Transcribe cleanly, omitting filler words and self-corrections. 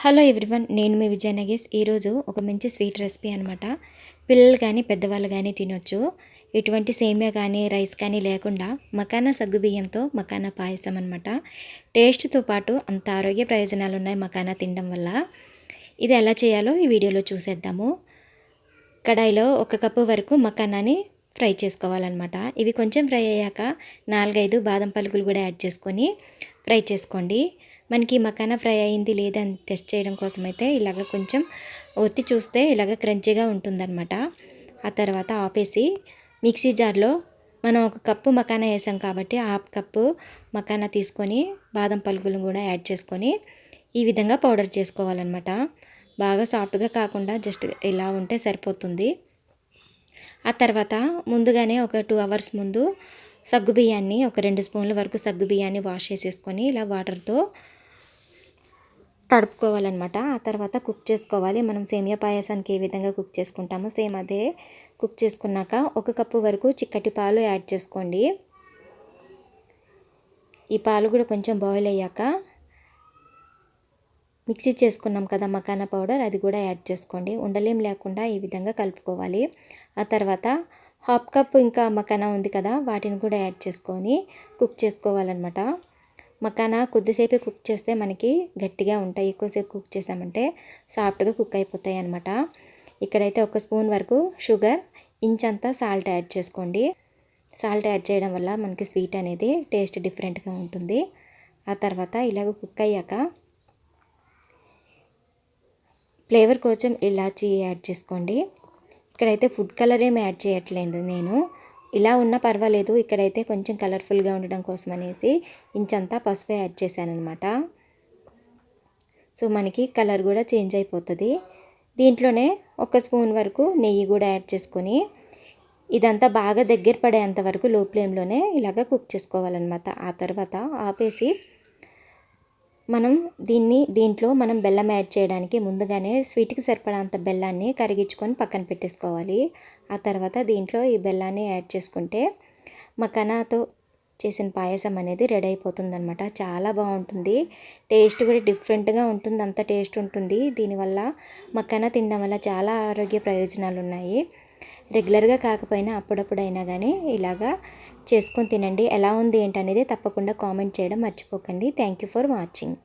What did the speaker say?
Hello everyone, నేను మీ విజయ నగేష్. ఈరోజు ఒక మంచి స్వీట్ రెసిపీ అనమాట. పిల్లలు కానీ పెద్దవాళ్ళు కానీ తినొచ్చు. ఎటువంటి సేమియా కానీ రైస్ కానీ లేకుండా మకానా సగ్గుబియ్యంతో మకానా పాయసం అనమాట. టేస్ట్తో పాటు అంత ఆరోగ్య ప్రయోజనాలు ఉన్నాయి మకానా తినడం వల్ల. ఇది ఎలా చేయాలో ఈ వీడియోలో చూసేద్దాము. కడాయిలో 1 కప్పు వరకు మకానాని ఫ్రై చేసుకోవాలన్నమాట. ఇవి కొంచెం ఫ్రై అయ్యాక 4-5 బాదం పలుకులు కూడా యాడ్ చేసుకొని ఫ్రై చేసుకోండి. మనకి మకానా ఫ్రై అయింది లేదని టెస్ట్ చేయడం కోసం అయితే ఇలాగ కొంచెం ఒత్తి చూస్తే ఇలాగ క్రంచీగా ఉంటుందన్నమాట. ఆ తర్వాత ఆపేసి మిక్సీ జార్లో మనం 1 కప్పు మకానా వేసాం కాబట్టి 1/2 కప్పు మకానా తీసుకొని బాదం పలుకులు కూడా యాడ్ చేసుకొని ఈ విధంగా పౌడర్ చేసుకోవాలన్నమాట. బాగా సాఫ్ట్గా కాకుండా జస్ట్ ఇలా ఉంటే సరిపోతుంది. ఆ తర్వాత ముందుగానే ఒక 2 అవర్స్ ముందు సగ్గుబియ్యాన్ని ఒక 2 స్పూన్ల వరకు సగ్గుబియ్యాన్ని వాష్ చేసేసుకొని ఇలా వాటర్తో తడుపుకోవాలన్నమాట. ఆ తర్వాత కుక్ చేసుకోవాలి. మనం సేమియా పాయసానికి ఏ విధంగా కుక్ చేసుకుంటామో సేమ్ అదే కుక్ చేసుకున్నాక 1 కప్పు వరకు చిక్కటి పాలు యాడ్ చేసుకోండి. ఈ పాలు కూడా కొంచెం బాయిల్ అయ్యాక మిక్సీ చేసుకున్నాం కదా మకానా పౌడర్, అది కూడా యాడ్ చేసుకోండి. ఉండలేం లేకుండా ఈ విధంగా కలుపుకోవాలి. ఆ తర్వాత 1/2 కప్ ఇంకా మకానా ఉంది కదా, వాటిని కూడా యాడ్ చేసుకొని కుక్ చేసుకోవాలన్నమాట. మకానా కొద్దిసేపే కుక్ చేస్తే మనకి గట్టిగా ఉంటాయి. ఎక్కువసేపు కుక్ చేసామంటే సాఫ్ట్గా కుక్ అయిపోతాయి అన్నమాట. ఇక్కడైతే 1 స్పూన్ వరకు షుగర్, ఇంచంతా సాల్ట్ యాడ్ చేసుకోండి. సాల్ట్ యాడ్ చేయడం వల్ల మనకి స్వీట్ అనేది టేస్ట్ డిఫరెంట్గా ఉంటుంది. ఆ తర్వాత ఇలాగ కుక్ అయ్యాక ఫ్లేవర్ కోసం ఇలాచీ యాడ్ చేసుకోండి. ఇక్కడైతే ఫుడ్ కలర్ ఏమి యాడ్ చేయట్లేదు నేను. ఇలా ఉన్నా పర్వాలేదు. ఇక్కడైతే కొంచెం కలర్ఫుల్గా ఉండడం కోసం అనేసి ఇంచంతా పసుపు యాడ్ చేశానమాట. సో మనకి కలర్ కూడా చేంజ్ అయిపోతుంది. దీంట్లోనే 1 స్పూన్ వరకు నెయ్యి కూడా యాడ్ చేసుకొని ఇదంతా బాగా దగ్గర పడేంత వరకు లో ఫ్లేమ్లోనే ఇలాగ కుక్ చేసుకోవాలన్నమాట. ఆ తర్వాత ఆపేసి దీంట్లో మనం బెల్లం యాడ్ చేయడానికి ముందుగానే స్వీట్కి సరిపడంత బెల్లాన్ని కరిగించుకొని పక్కన పెట్టేసుకోవాలి. ఆ తర్వాత దీంట్లో ఈ బెల్లాన్ని యాడ్ చేసుకుంటే మకానాతో చేసిన పాయసం అనేది రెడీ అయిపోతుందన్నమాట. చాలా బాగుంటుంది. టేస్ట్ కూడా డిఫరెంట్గా ఉంటుంది. అంత టేస్ట్ ఉంటుంది. దీనివల్ల మకానా తినడం వల్ల చాలా ఆరోగ్య ప్రయోజనాలు ఉన్నాయి. రెగ్యులర్గా కాకపోయినా అప్పుడప్పుడైనా కానీ ఇలాగా చేసుకొని తినండి. ఎలా ఉంది ఏంటనేది తప్పకుండా కామెంట్ చేయడం మర్చిపోకండి. Thank you for watching.